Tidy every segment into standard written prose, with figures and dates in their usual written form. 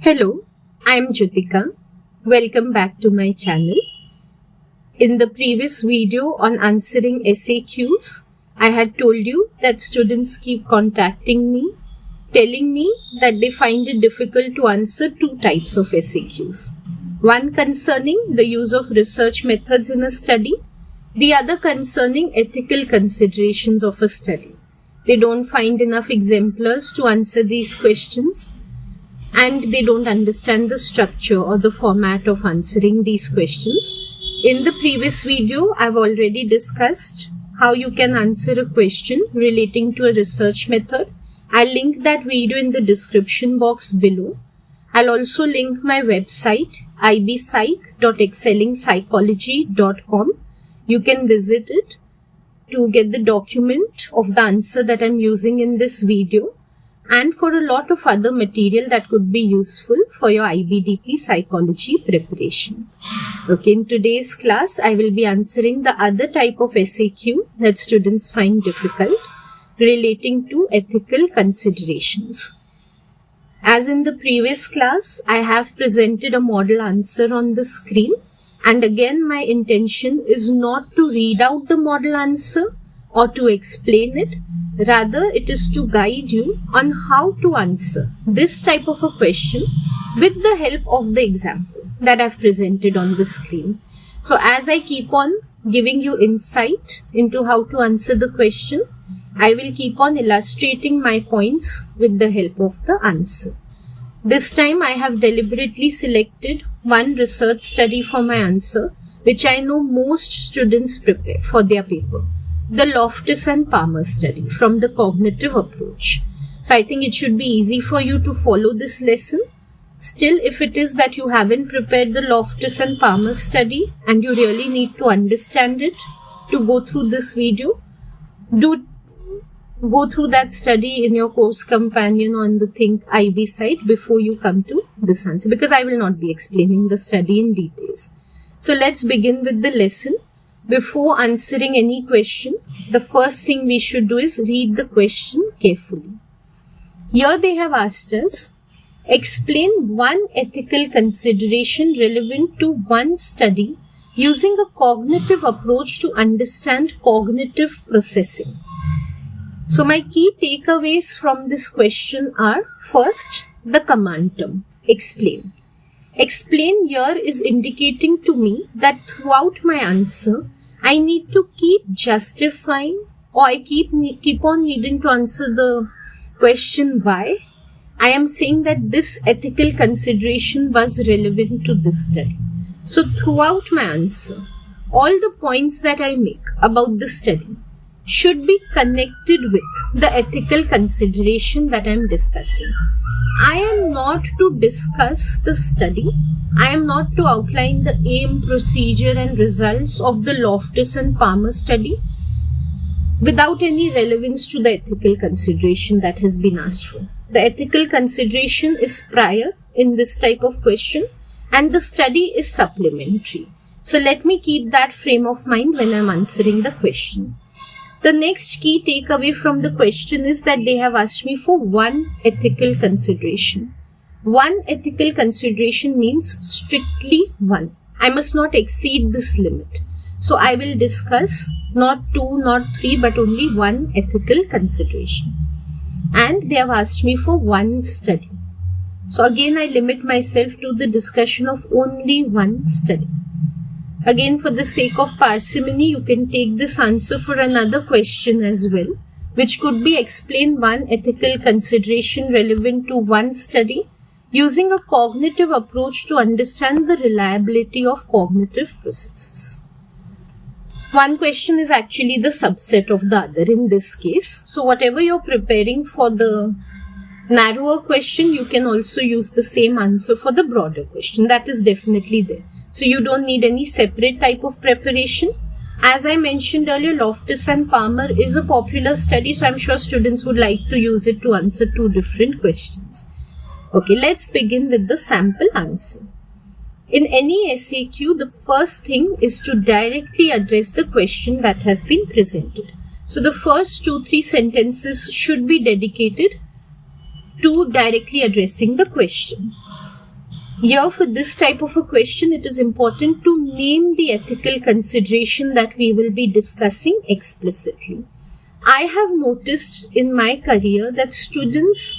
Hello, I'm Jyotika. Welcome back to my channel. In the previous video on answering SAQs, I had told you that students keep contacting me, telling me that they find it difficult to answer two types of SAQs. One concerning the use of research methods in a study, the other concerning ethical considerations of a study. They don't find enough exemplars to answer these questions, and they don't understand the structure or the format of answering these questions. In the previous video, I've already discussed how you can answer a question relating to a research method. I'll link that video in the description box below. I'll also link my website, ibpsych.excellingpsychology.com. You can visit it to get the document of the answer that I'm using in this video, and for a lot of other material that could be useful for your IBDP psychology preparation. Okay, in today's class, I will be answering the other type of SAQ that students find difficult relating to ethical considerations. As in the previous class, I have presented a model answer on the screen, and again my intention is not to read out the model answer or to explain it. Rather, it is to guide you on how to answer this type of a question with the help of the example that I've presented on the screen. So as I keep on giving you insight into how to answer the question, I will keep on illustrating my points with the help of the answer. This time I have deliberately selected one research study for my answer, which I know most students prepare for their paper. The Loftus and Palmer study from the cognitive approach. So I think it should be easy for you to follow this lesson. Still, if it is that you haven't prepared the Loftus and Palmer study and you really need to understand it to go through this video, do go through that study in your course companion on the Think IB site before you come to this answer, because I will not be explaining the study in details. So let's begin with the lesson. Before answering any question, the first thing we should do is read the question carefully. Here they have asked us, explain one ethical consideration relevant to one study using a cognitive approach to understand cognitive processing. So my key takeaways from this question are, first, the command term, explain. Explain here is indicating to me that throughout my answer, I need to keep justifying, or I keep on needing to answer the question why. I am saying that this ethical consideration was relevant to this study. So throughout my answer, all the points that I make about the study should be connected with the ethical consideration that I am discussing. I am not to discuss the study. I am not to outline the aim, procedure and results of the Loftus and Palmer study without any relevance to the ethical consideration that has been asked for. The ethical consideration is prior in this type of question and the study is supplementary. So let me keep that frame of mind when I am answering the question. The next key takeaway from the question is that they have asked me for one ethical consideration. One ethical consideration means strictly one. I must not exceed this limit. So I will discuss not two, not three, but only one ethical consideration. And they have asked me for one study. So again, I limit myself to the discussion of only one study. Again, for the sake of parsimony, you can take this answer for another question as well, which could be explain one ethical consideration relevant to one study using a cognitive approach to understand the reliability of cognitive processes. One question is actually the subset of the other in this case. So whatever you're preparing for the narrower question, you can also use the same answer for the broader question. That is definitely there. So you don't need any separate type of preparation. As I mentioned earlier, Loftus and Palmer is a popular study, so I'm sure students would like to use it to answer two different questions. Okay, let's begin with the sample answer. In any SAQ, the first thing is to directly address the question that has been presented. So the first 2-3 sentences should be dedicated to directly addressing the question. Here for this type of a question, it is important to name the ethical consideration that we will be discussing explicitly. I have noticed in my career that students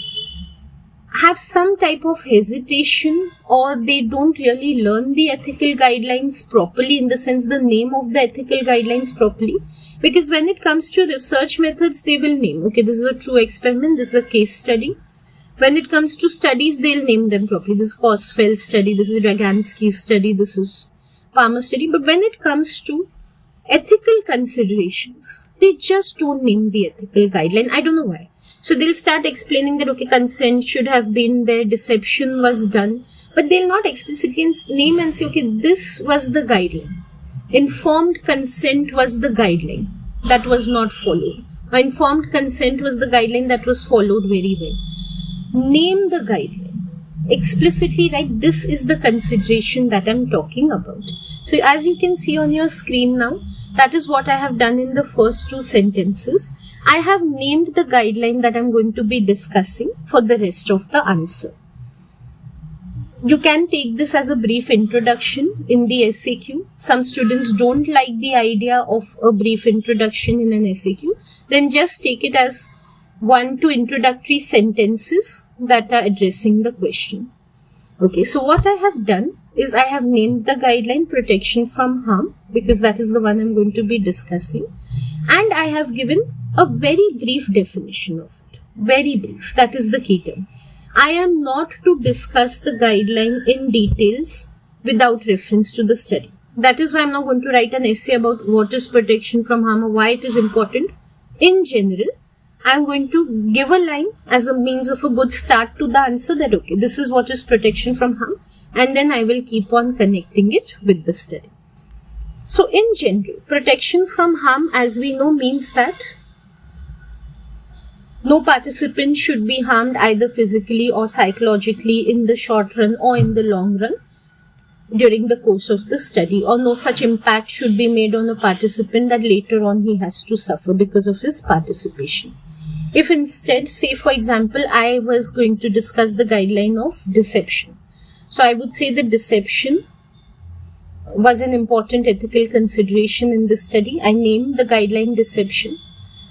have some type of hesitation, or they don't really learn the ethical guidelines properly, in the sense the name of the ethical guidelines properly. Because when it comes to research methods, they will name, okay, this is a true experiment, this is a case study. When it comes to studies, they'll name them properly. This is Kosfeld study, this is Ragansky's study, this is Palmer study. But when it comes to ethical considerations, they just don't name the ethical guideline. I don't know why. So they'll start explaining that, okay, consent should have been there, deception was done, but they'll not explicitly name and say, okay, this was the guideline. Informed consent was the guideline that was not followed. Or informed consent was the guideline that was followed very well. Name the guideline. Explicitly write, this is the consideration that I'm talking about. So as you can see on your screen now, that is what I have done in the first two sentences. I have named the guideline that I'm going to be discussing for the rest of the answer. You can take this as a brief introduction in the SAQ. Some students don't like the idea of a brief introduction in an SAQ. Then just take it as 1 to introductory sentences that are addressing the question. Okay, so what I have done is I have named the guideline protection from harm, because that is the one I'm going to be discussing. And I have given a very brief definition of it. Very brief. That is the key term. I am not to discuss the guideline in details without reference to the study. That is why I'm not going to write an essay about what is protection from harm or why it is important. In general, I'm going to give a line as a means of a good start to the answer that, okay, this is what is protection from harm, and then I will keep on connecting it with the study. So in general, protection from harm, as we know, means that no participant should be harmed either physically or psychologically in the short run or in the long run during the course of the study, or no such impact should be made on a participant that later on he has to suffer because of his participation. If instead, say for example, I was going to discuss the guideline of deception. So I would say that deception was an important ethical consideration in this study. I named the guideline deception.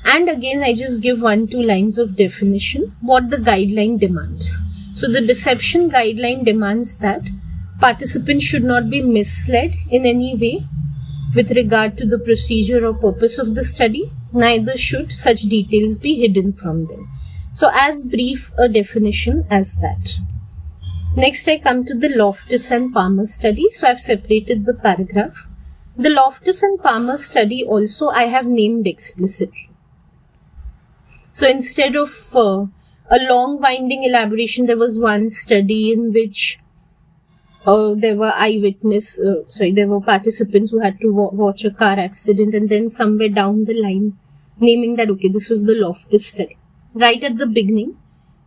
And again, I just give 1-2 lines of definition, what the guideline demands. So the deception guideline demands that participants should not be misled in any way with regard to the procedure or purpose of the study, neither should such details be hidden from them. So as brief a definition as that. Next, I come to the Loftus and Palmer study. So I've separated the paragraph. The Loftus and Palmer study also I have named explicitly. So instead of a long winding elaboration, there was one study in which there were there were participants who had to watch a car accident, and then somewhere down the line naming that, okay, this was the Loftus study. Right at the beginning,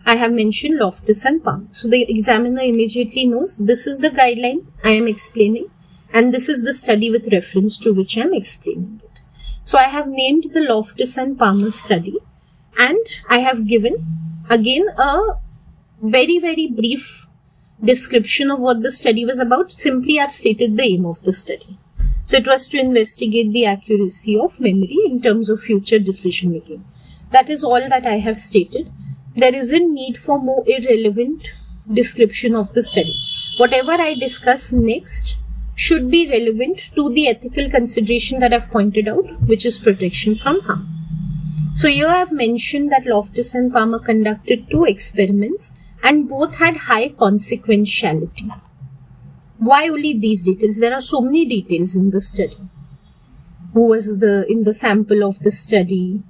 I have mentioned Loftus and Palmer. So the examiner immediately knows this is the guideline I am explaining, and this is the study with reference to which I am explaining it. So I have named the Loftus and Palmer study, and I have given again a very, very brief description of what the study was about. Simply I've stated the aim of the study. So it was to investigate the accuracy of memory in terms of future decision making. That is all that I have stated. There is a need for more irrelevant description of the study. Whatever I discuss next should be relevant to the ethical consideration that I've pointed out, which is protection from harm. So here I have mentioned that Loftus and Palmer conducted 2 experiments and both had high consequentiality. Why only these details? There are so many details in the study. Who was in the sample of the study,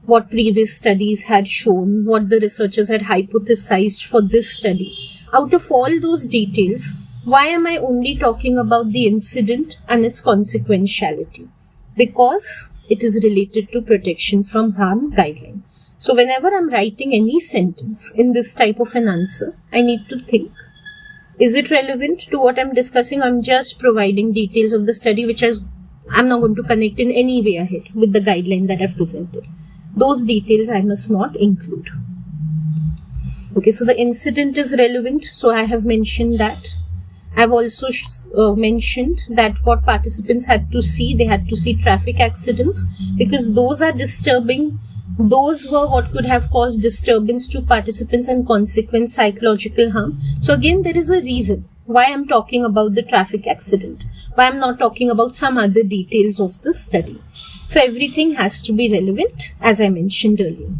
what previous studies had shown, what the researchers had hypothesized for this study. Out of all those details, why am I only talking about the incident and its consequentiality? Because it is related to protection from harm guideline. So whenever I'm writing any sentence in this type of an answer, I need to think, is it relevant to what I'm discussing? I'm just providing details of the study which I'm not going to connect in any way ahead with the guideline that I've presented. Those details I must not include. Okay, so the incident is relevant, so I have mentioned that. I've also mentioned that what participants had to see, they had to see traffic accidents, because those are disturbing. Those were what could have caused disturbance to participants and consequent psychological harm. So again, there is a reason why I'm talking about the traffic accident, why I'm not talking about some other details of the study. So everything has to be relevant, as I mentioned earlier.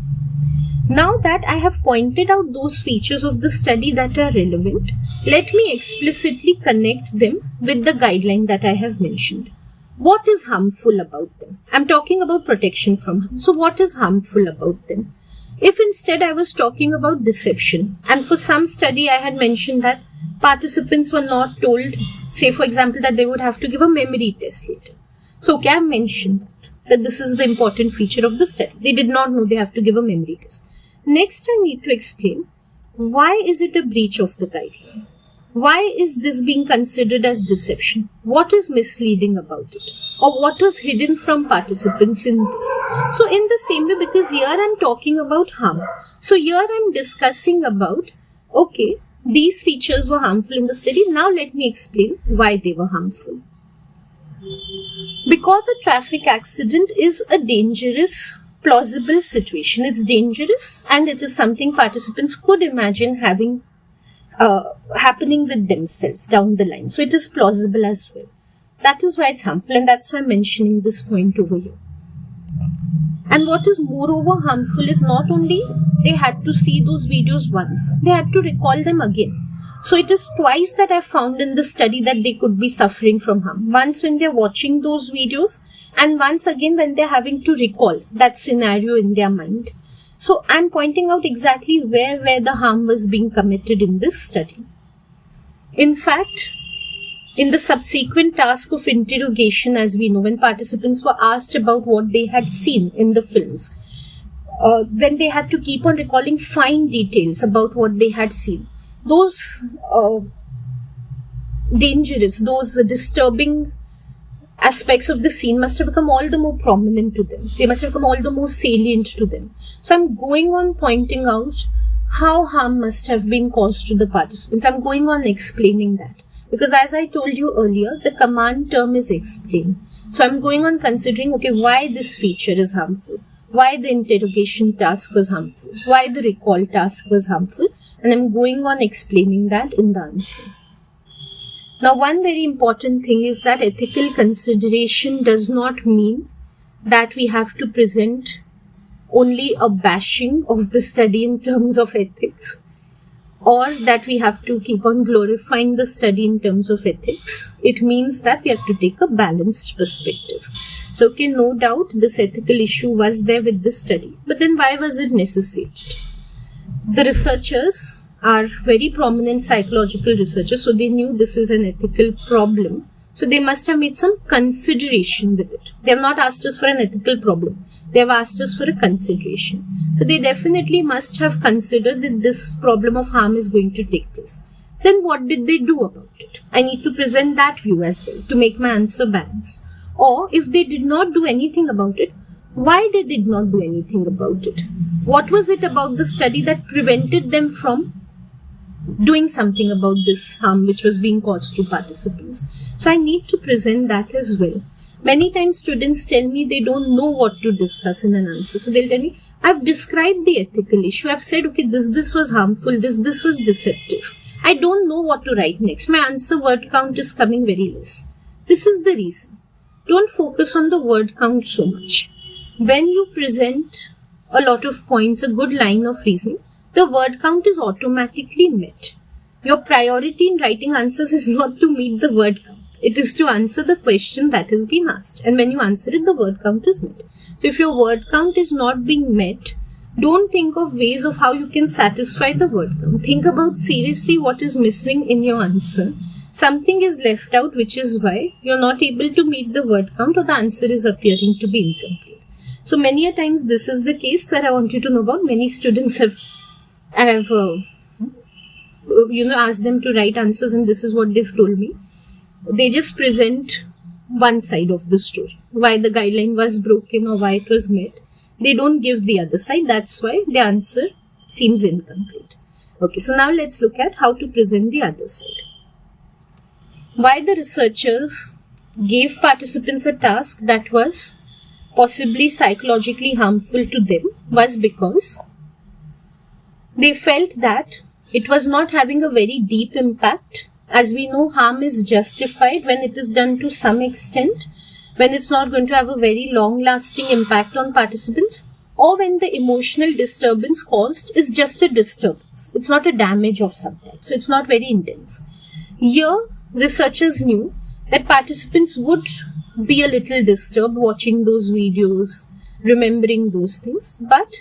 Now that I have pointed out those features of the study that are relevant, let me explicitly connect them with the guideline that I have mentioned. What is harmful about them? I'm talking about protection from harm. So what is harmful about them? If instead I was talking about deception, and for some study I had mentioned that participants were not told, say for example, that they would have to give a memory test later. So okay, I mentioned that this is the important feature of the study. They did not know they have to give a memory test. Next, I need to explain, why is it a breach of the guideline? Why is this being considered as deception? What is misleading about it? Or what was hidden from participants in this? So in the same way, because here I'm talking about harm. So here I'm discussing about, okay, these features were harmful in the study. Now let me explain why they were harmful. Because a traffic accident is a dangerous, plausible situation. It's dangerous, and it is something participants could imagine having happening with themselves down the line. So it is plausible as well. That is why it's harmful, and that's why I'm mentioning this point over here. And what is moreover harmful is not only they had to see those videos once, they had to recall them again. So it is twice that I found in the study that they could be suffering from harm. Once when they're watching those videos, and once again when they're having to recall that scenario in their mind. So I'm pointing out exactly where the harm was being committed in this study. In fact, in the subsequent task of interrogation, as we know, when participants were asked about what they had seen in the films, when they had to keep on recalling fine details about what they had seen, those dangerous, those disturbing aspects of the scene must have become all the more prominent to them. They must have become all the more salient to them. So I'm going on pointing out how harm must have been caused to the participants. I'm going on explaining that. Because as I told you earlier, the command term is explain. So I'm going on considering, okay, why this feature is harmful. Why the interrogation task was harmful. Why the recall task was harmful. And I'm going on explaining that in the answer. Now, one very important thing is that ethical consideration does not mean that we have to present only a bashing of the study in terms of ethics, or that we have to keep on glorifying the study in terms of ethics. It means that we have to take a balanced perspective. So, okay, no doubt this ethical issue was there with the study, but then why was it necessary? The researchers are very prominent psychological researchers, so they knew this is an ethical problem. So they must have made some consideration with it. They have not asked us for an ethical problem. They have asked us for a consideration. So they definitely must have considered that this problem of harm is going to take place. Then what did they do about it? I need to present that view as well to make my answer balanced. Or if they did not do anything about it, why they did not do anything about it? What was it about the study that prevented them from doing something about this harm which was being caused to participants? So I need to present that as well. Many times students tell me they don't know what to discuss in an answer. So they'll tell me, I've described the ethical issue. I've said, okay, this was harmful, this was deceptive. I don't know what to write next. My answer word count is coming very less. This is the reason. Don't focus on the word count so much. When you present a lot of points, a good line of reasoning, the word count is automatically met. Your priority in writing answers is not to meet the word count. It is to answer the question that has been asked. And when you answer it, the word count is met. So if your word count is not being met, don't think of ways of how you can satisfy the word count. Think about seriously what is missing in your answer. Something is left out, which is why you're not able to meet the word count or the answer is appearing to be incomplete. So many a times this is the case that I want you to know about. Many students have asked them to write answers and this is what they've told me. They just present one side of the story. Why the guideline was broken or why it was met. They don't give the other side. That's why the answer seems incomplete. Okay, so now let's look at how to present the other side. why the researchers gave participants a task that was possibly psychologically harmful to them was because they felt that it was not having a very deep impact. As we know, harm is justified when it is done to some extent, when it's not going to have a very long-lasting impact on participants, or when the emotional disturbance caused is just a disturbance. It's not a damage of some type, so it's not very intense. Here, researchers knew that participants would be a little disturbed watching those videos, remembering those things, but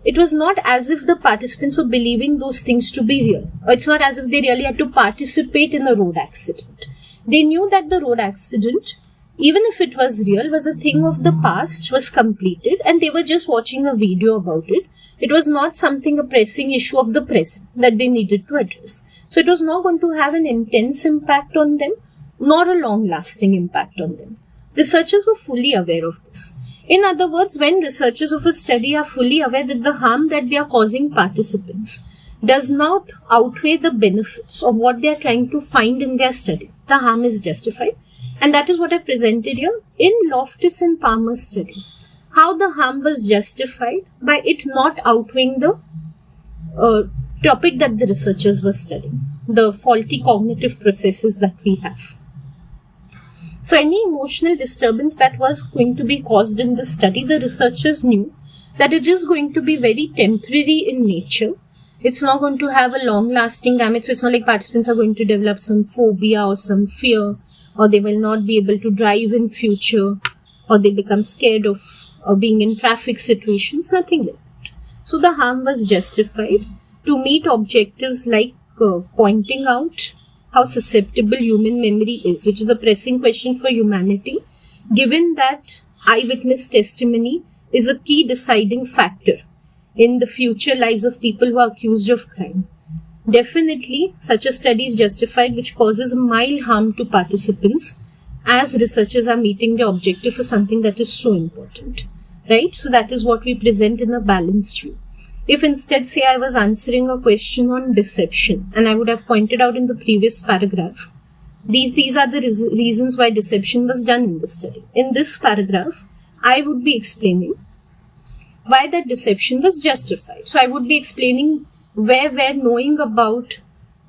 it was not as if the participants were believing those things to be real. Or it's not as if they really had to participate in a road accident. They knew that the road accident, even if it was real, was a thing of the past, was completed, and they were just watching a video about it. It was not something, a pressing issue of the present that they needed to address. So it was not going to have an intense impact on them, nor a long-lasting impact on them. Researchers were fully aware of this. In other words, when researchers of a study are fully aware that the harm that they are causing participants does not outweigh the benefits of what they are trying to find in their study, the harm is justified. And that is what I presented here in Loftus and Palmer study. How the harm was justified by it not outweighing the topic that the researchers were studying, the faulty cognitive processes that we have. So any emotional disturbance that was going to be caused in the study, the researchers knew that it is going to be very temporary in nature. It's not going to have a long-lasting damage. So it's not like participants are going to develop some phobia or some fear, or they will not be able to drive in future, or they become scared of being in traffic situations, nothing like that. So the harm was justified to meet objectives like pointing out how susceptible human memory is, which is a pressing question for humanity, given that eyewitness testimony is a key deciding factor in the future lives of people who are accused of crime. Definitely, such a study is justified which causes mild harm to participants, as researchers are meeting the objective for something that is so important, right? So that is what we present in a balanced way. If instead, say, I was answering a question on deception, and I would have pointed out in the previous paragraph, these are the reasons why deception was done in the study. In this paragraph, I would be explaining why that deception was justified. So I would be explaining where knowing about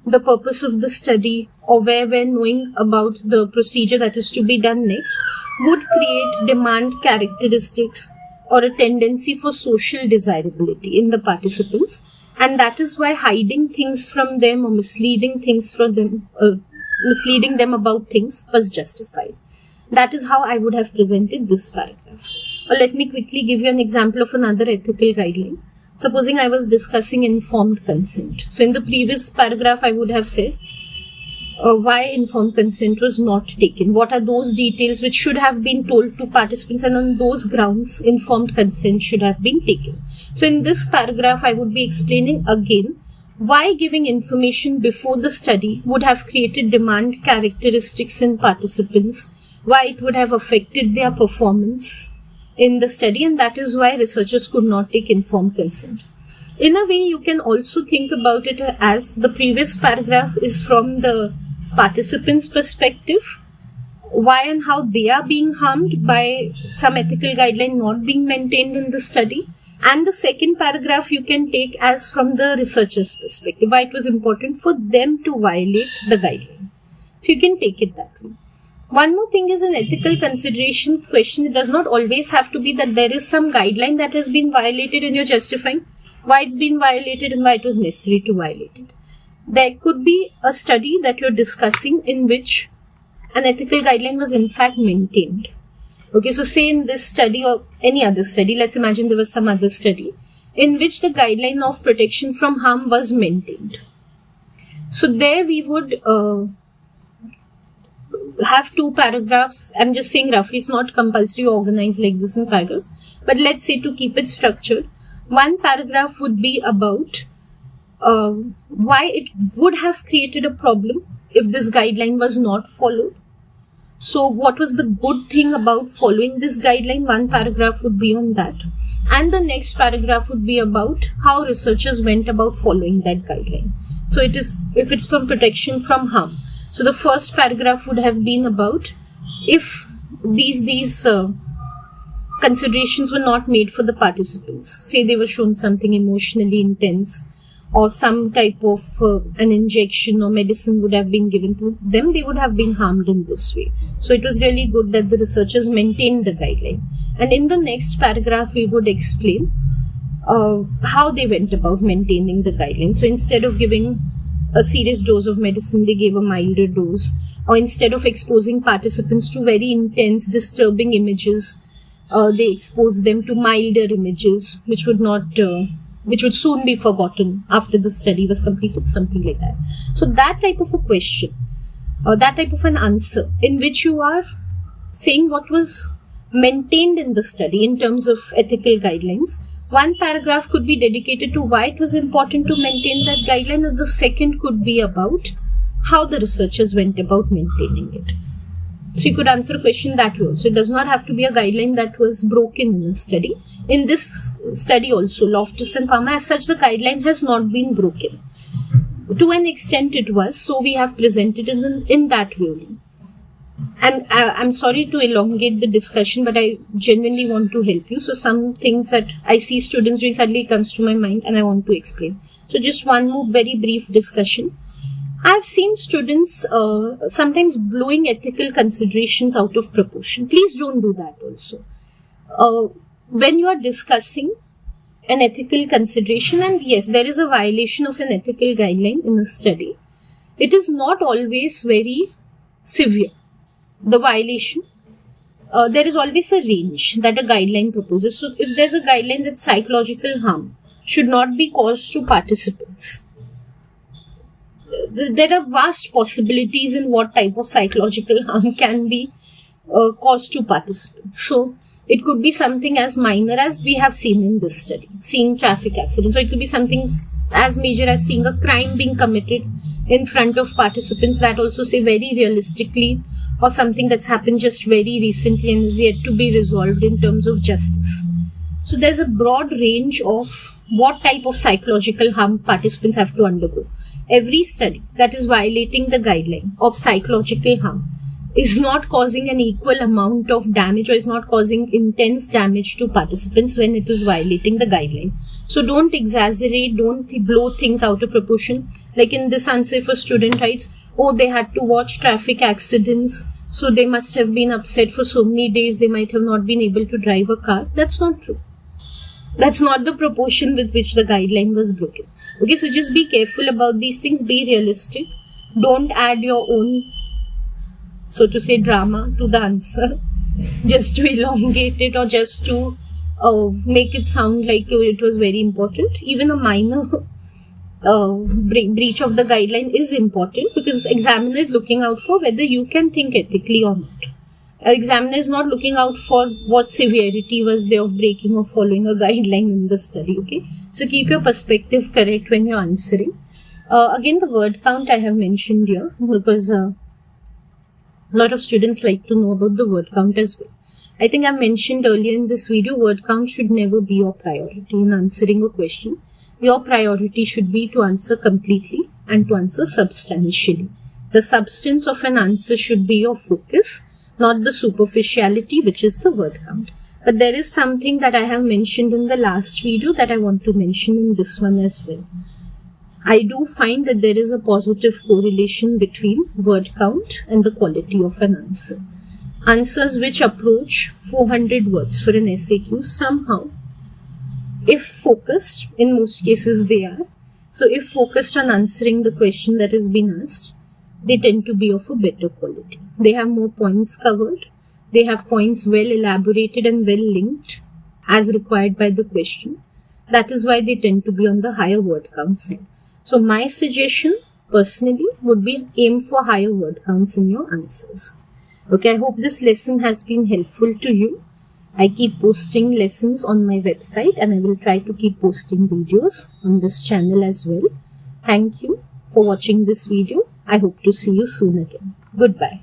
the purpose of the study, or where knowing about the procedure that is to be done next would create demand characteristics or a tendency for social desirability in the participants, and that is why hiding things from them or misleading them about things was justified. That is how I would have presented this paragraph. Or let me quickly give you an example of another ethical guideline. Supposing I was discussing informed consent. So in the previous paragraph, I would have said why informed consent was not taken. What are those details which should have been told to participants, and on those grounds, informed consent should have been taken. So in this paragraph, I would be explaining again why giving information before the study would have created demand characteristics in participants, why it would have affected their performance in the study, and that is why researchers could not take informed consent. In a way, you can also think about it as the previous paragraph is from the participants' perspective, why and how they are being harmed by some ethical guideline not being maintained in the study, and the second paragraph you can take as from the researcher's perspective, why it was important for them to violate the guideline. So you can take it that way. One more thing is an ethical consideration question. It does not always have to be that there is some guideline that has been violated and you're justifying why it's been violated and why it was necessary to violate it. There could be a study that you're discussing in which an ethical guideline was in fact maintained. Okay, so say in this study or any other study, let's imagine there was some other study in which the guideline of protection from harm was maintained. So there we would have two paragraphs. I'm just saying roughly, it's not compulsory organized like this in paragraphs, but let's say to keep it structured, one paragraph would be about why it would have created a problem if this guideline was not followed. So what was the good thing about following this guideline? One paragraph would be on that. And the next paragraph would be about how researchers went about following that guideline. So it is, if it's from protection from harm. So the first paragraph would have been about if these considerations were not made for the participants. Say they were shown something emotionally intense, or some type of an injection or medicine would have been given to them, they would have been harmed in this way. So it was really good that the researchers maintained the guideline. And in the next paragraph, we would explain how they went about maintaining the guideline. So instead of giving a serious dose of medicine, they gave a milder dose. Or instead of exposing participants to very intense, disturbing images, they exposed them to milder images, which would soon be forgotten after the study was completed, something like that. So that type of a question, that type of an answer in which you are saying what was maintained in the study in terms of ethical guidelines. One paragraph could be dedicated to why it was important to maintain that guideline, and the second could be about how the researchers went about maintaining it. So you could answer a question that way also. It does not have to be a guideline that was broken in a study. In this study also, Loftus and Palmer, as such, the guideline has not been broken. To an extent it was, so we have presented in that way only. And I'm sorry to elongate the discussion, but I genuinely want to help you. So some things that I see students doing suddenly comes to my mind and I want to explain. So just one more very brief discussion. I've seen students sometimes blowing ethical considerations out of proportion. Please don't do that also. When you are discussing an ethical consideration, and yes, there is a violation of an ethical guideline in a study, it is not always very severe. The violation, there is always a range that a guideline proposes. So if there's a guideline that psychological harm should not be caused to participants, there are vast possibilities in what type of psychological harm can be caused to participants. So it could be something as minor as we have seen in this study, seeing traffic accidents. So it could be something as major as seeing a crime being committed in front of participants, that also say very realistically, or something that's happened just very recently and is yet to be resolved in terms of justice. So there's a broad range of what type of psychological harm participants have to undergo. Every study that is violating the guideline of psychological harm is not causing an equal amount of damage, or is not causing intense damage to participants when it is violating the guideline. So don't exaggerate, don't blow things out of proportion. Like in this answer, if a student writes, oh, they had to watch traffic accidents, so they must have been upset for so many days, they might have not been able to drive a car. That's not true. That's not the proportion with which the guideline was broken. Okay, so just be careful about these things, be realistic. Don't add your own, so to say, drama to the answer just to elongate it, or just to make it sound like it was very important. Even a minor breach of the guideline is important, because examiner is looking out for whether you can think ethically or not. Examiner is not looking out for what severity was there of breaking or following a guideline in the study. Okay, so keep your perspective correct when you're answering. Again, the word count I have mentioned here, because a lot of students like to know about the word count as well. I think I mentioned earlier in this video, word count should never be your priority in answering a question. Your priority should be to answer completely and to answer substantially. The substance of an answer should be your focus, not the superficiality, which is the word count. But there is something that I have mentioned in the last video that I want to mention in this one as well. I do find that there is a positive correlation between word count and the quality of an answer. Answers which approach 400 words for an SAQ somehow, if focused, in most cases they are, so if focused on answering the question that has been asked, they tend to be of a better quality. They have more points covered, they have points well elaborated and well linked as required by the question. That is why they tend to be on the higher word count side. So my suggestion personally would be aim for higher word counts in your answers. Okay, I hope this lesson has been helpful to you. I keep posting lessons on my website, and I will try to keep posting videos on this channel as well. Thank you for watching this video. I hope to see you soon again. Goodbye.